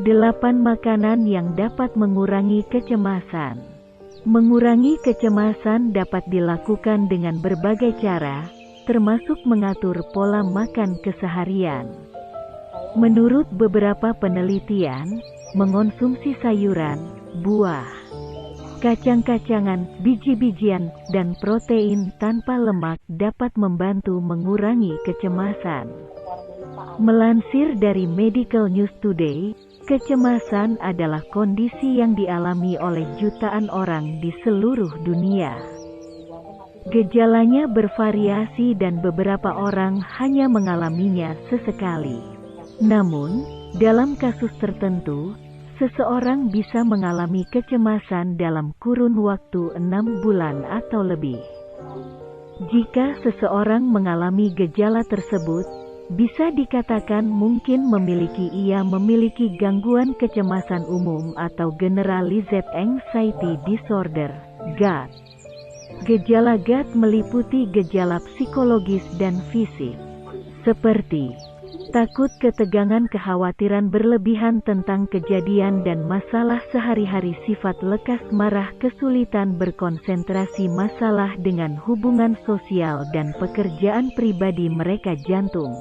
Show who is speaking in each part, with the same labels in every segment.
Speaker 1: 8 makanan yang dapat mengurangi kecemasan. Mengurangi kecemasan dapat dilakukan dengan berbagai cara, termasuk mengatur pola makan keseharian. Menurut beberapa penelitian, mengonsumsi sayuran, buah, kacang-kacangan, biji-bijian, dan protein tanpa lemak dapat membantu mengurangi kecemasan. Melansir dari Medical News Today, kecemasan adalah kondisi yang dialami oleh jutaan orang di seluruh dunia. Gejalanya bervariasi dan beberapa orang hanya mengalaminya sesekali. Namun, dalam kasus tertentu, seseorang bisa mengalami kecemasan dalam kurun waktu 6 bulan atau lebih. Jika seseorang mengalami gejala tersebut, bisa dikatakan mungkin ia memiliki gangguan kecemasan umum atau Generalized Anxiety Disorder, GAD. Gejala GAD meliputi gejala psikologis dan fisik, seperti takut, ketegangan, kekhawatiran berlebihan tentang kejadian dan masalah sehari-hari, sifat lekas marah, kesulitan berkonsentrasi, masalah dengan hubungan sosial dan pekerjaan pribadi mereka, jantung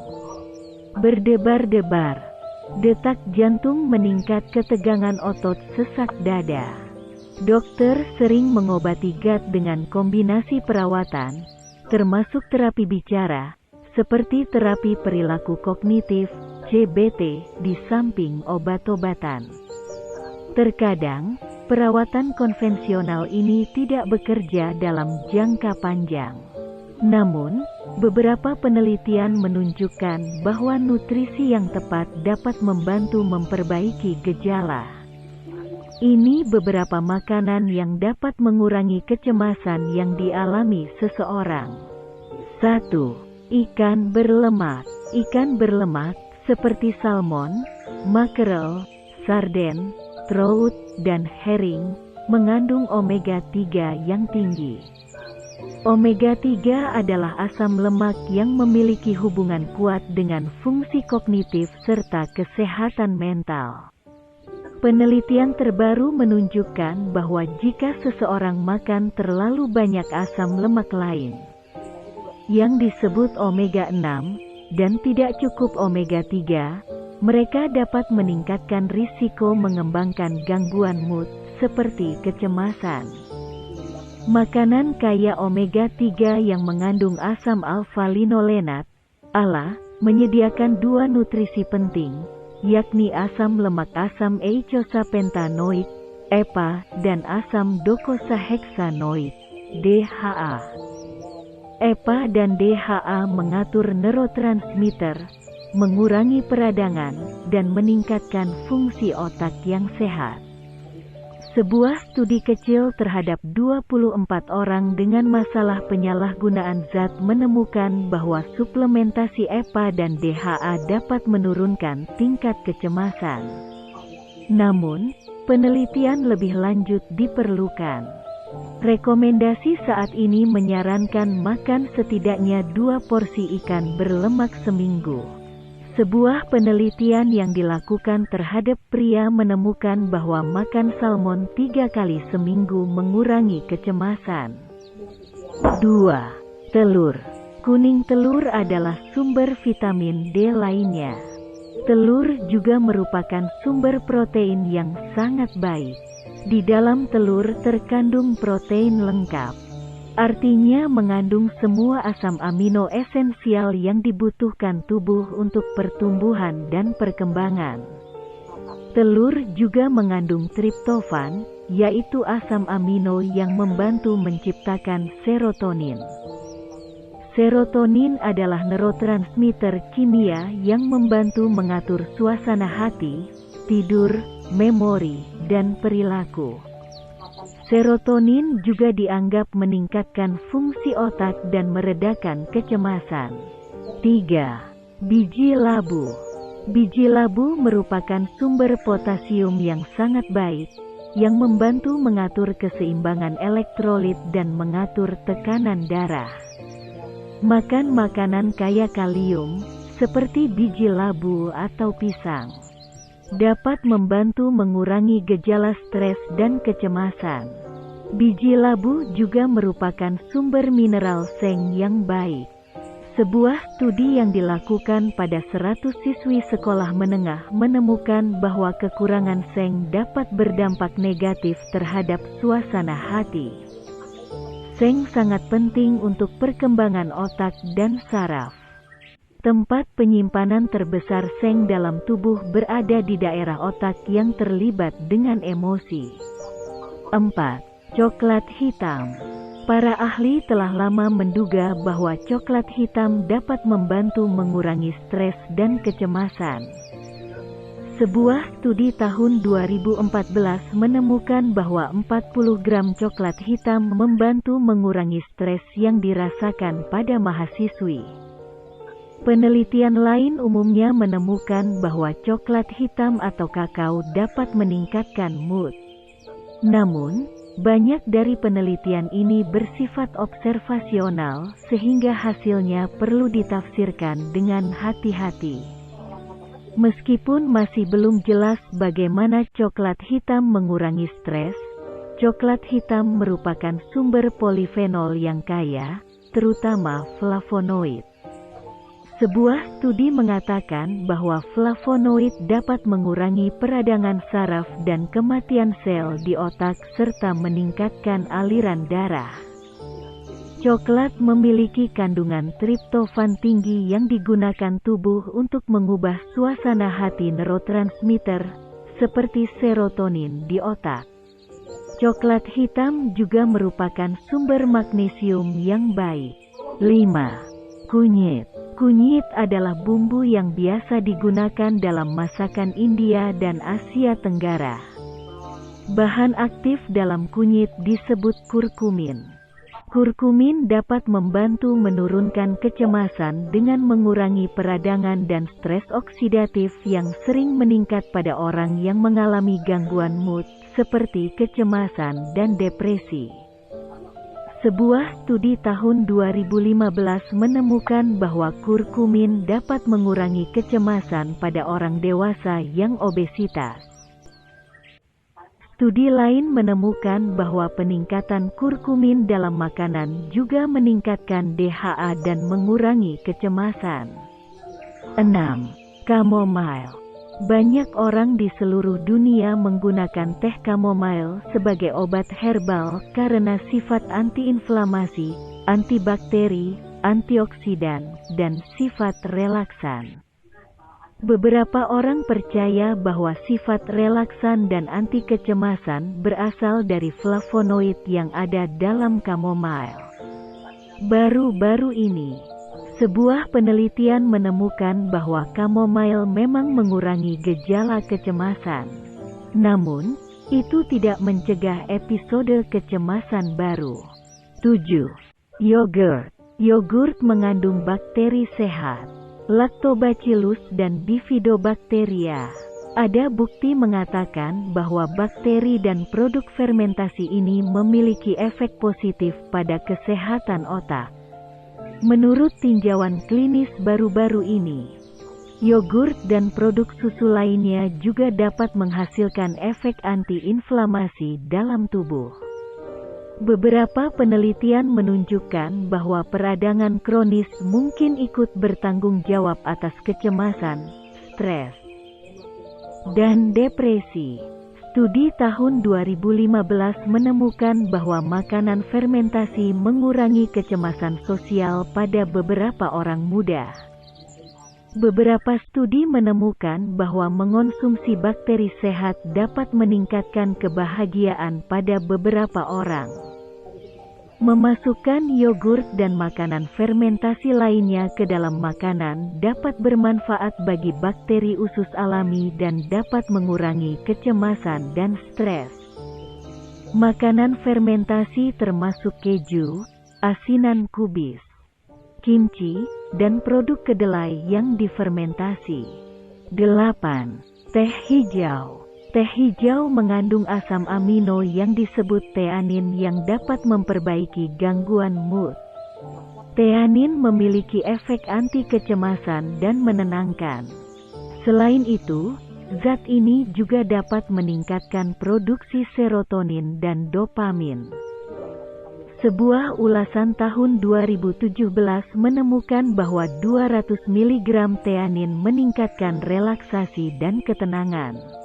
Speaker 1: berdebar-debar, detak jantung meningkat, ketegangan otot, sesak dada. Dokter sering mengobati GAD dengan kombinasi perawatan, termasuk terapi bicara, seperti terapi perilaku kognitif, CBT, di samping obat-obatan. Terkadang, perawatan konvensional ini tidak bekerja dalam jangka panjang. Namun, beberapa penelitian menunjukkan bahwa nutrisi yang tepat dapat membantu memperbaiki gejala. Ini beberapa makanan yang dapat mengurangi kecemasan yang dialami seseorang. 1. Ikan berlemak. Ikan berlemak, seperti salmon, makrel, sarden, trout, dan herring, mengandung omega-3 yang tinggi. Omega-3 adalah asam lemak yang memiliki hubungan kuat dengan fungsi kognitif serta kesehatan mental. Penelitian terbaru menunjukkan bahwa jika seseorang makan terlalu banyak asam lemak lain, yang disebut omega-6, dan tidak cukup omega-3, mereka dapat meningkatkan risiko mengembangkan gangguan mood, seperti kecemasan. Makanan kaya omega-3 yang mengandung asam alfa-linolenat, ALA, menyediakan 2 nutrisi penting, yakni asam lemak asam eicosapentaenoid, EPA, dan asam docosahexaenoid, DHA. EPA dan DHA mengatur neurotransmitter, mengurangi peradangan, dan meningkatkan fungsi otak yang sehat. Sebuah studi kecil terhadap 24 orang dengan masalah penyalahgunaan zat menemukan bahwa suplementasi EPA dan DHA dapat menurunkan tingkat kecemasan. Namun, penelitian lebih lanjut diperlukan. Rekomendasi saat ini menyarankan makan setidaknya 2 porsi ikan berlemak seminggu. Sebuah penelitian yang dilakukan terhadap pria menemukan bahwa makan salmon 3 kali seminggu mengurangi kecemasan. 2. Telur. Kuning telur adalah sumber vitamin D lainnya. Telur juga merupakan sumber protein yang sangat baik. Di dalam telur terkandung protein lengkap. Artinya mengandung semua asam amino esensial yang dibutuhkan tubuh untuk pertumbuhan dan perkembangan. Telur juga mengandung triptofan, yaitu asam amino yang membantu menciptakan serotonin. Serotonin adalah neurotransmitter kimia yang membantu mengatur suasana hati, tidur, memori, dan perilaku. Serotonin juga dianggap meningkatkan fungsi otak dan meredakan kecemasan. 3. Biji labu. Biji labu merupakan sumber potasium yang sangat baik, yang membantu mengatur keseimbangan elektrolit dan mengatur tekanan darah. Makan makanan kaya kalium, seperti biji labu atau pisang. dapat membantu mengurangi gejala stres dan kecemasan. Biji labu juga merupakan sumber mineral seng yang baik. Sebuah studi yang dilakukan pada 100 siswi sekolah menengah menemukan bahwa kekurangan seng dapat berdampak negatif terhadap suasana hati. Seng sangat penting untuk perkembangan otak dan saraf. Tempat penyimpanan terbesar seng dalam tubuh berada di daerah otak yang terlibat dengan emosi. 4. Coklat hitam. Para ahli telah lama menduga bahwa coklat hitam dapat membantu mengurangi stres dan kecemasan. Sebuah studi tahun 2014 menemukan bahwa 40 gram coklat hitam membantu mengurangi stres yang dirasakan pada mahasiswi. Penelitian lain umumnya menemukan bahwa coklat hitam atau kakao dapat meningkatkan mood. Namun, banyak dari penelitian ini bersifat observasional, sehingga hasilnya perlu ditafsirkan dengan hati-hati. Meskipun masih belum jelas bagaimana coklat hitam mengurangi stres, coklat hitam merupakan sumber polifenol yang kaya, terutama flavonoid. Sebuah studi mengatakan bahwa flavonoid dapat mengurangi peradangan saraf dan kematian sel di otak serta meningkatkan aliran darah. Coklat memiliki kandungan triptofan tinggi yang digunakan tubuh untuk mengubah suasana hati neurotransmitter, seperti serotonin di otak. Coklat hitam juga merupakan sumber magnesium yang baik. 5. Kunyit. Kunyit adalah bumbu yang biasa digunakan dalam masakan India dan Asia Tenggara. Bahan aktif dalam kunyit disebut kurkumin. Kurkumin dapat membantu menurunkan kecemasan dengan mengurangi peradangan dan stres oksidatif yang sering meningkat pada orang yang mengalami gangguan mood, seperti kecemasan dan depresi. Sebuah studi tahun 2015 menemukan bahwa kurkumin dapat mengurangi kecemasan pada orang dewasa yang obesitas. Studi lain menemukan bahwa peningkatan kurkumin dalam makanan juga meningkatkan DHA dan mengurangi kecemasan. 6. Chamomile. Banyak orang di seluruh dunia menggunakan teh chamomile sebagai obat herbal karena sifat antiinflamasi, antibakteri, antioksidan, dan sifat relaksan. Beberapa orang percaya bahwa sifat relaksan dan anti kecemasan berasal dari flavonoid yang ada dalam chamomile. Baru-baru ini, sebuah penelitian menemukan bahwa chamomile memang mengurangi gejala kecemasan. Namun, itu tidak mencegah episode kecemasan baru. 7. Yogurt. Yogurt mengandung bakteri sehat, Lactobacillus dan Bifidobacteria. Ada bukti mengatakan bahwa bakteri dan produk fermentasi ini memiliki efek positif pada kesehatan otak. Menurut tinjauan klinis baru-baru ini, yogurt dan produk susu lainnya juga dapat menghasilkan efek anti-inflamasi dalam tubuh. Beberapa penelitian menunjukkan bahwa peradangan kronis mungkin ikut bertanggung jawab atas kecemasan, stres, dan depresi. Studi tahun 2015 menemukan bahwa makanan fermentasi mengurangi kecemasan sosial pada beberapa orang muda. Beberapa studi menemukan bahwa mengonsumsi bakteri sehat dapat meningkatkan kebahagiaan pada beberapa orang. Memasukkan yogurt dan makanan fermentasi lainnya ke dalam makanan dapat bermanfaat bagi bakteri usus alami dan dapat mengurangi kecemasan dan stres. Makanan fermentasi termasuk keju, asinan kubis, kimchi, dan produk kedelai yang difermentasi. 8. Teh hijau. Teh hijau mengandung asam amino yang disebut theanin yang dapat memperbaiki gangguan mood. Theanin memiliki efek anti kecemasan dan menenangkan. Selain itu, Zat ini juga dapat meningkatkan produksi serotonin dan dopamin. Sebuah ulasan tahun 2017 menemukan bahwa 200 mg teanin meningkatkan relaksasi dan ketenangan.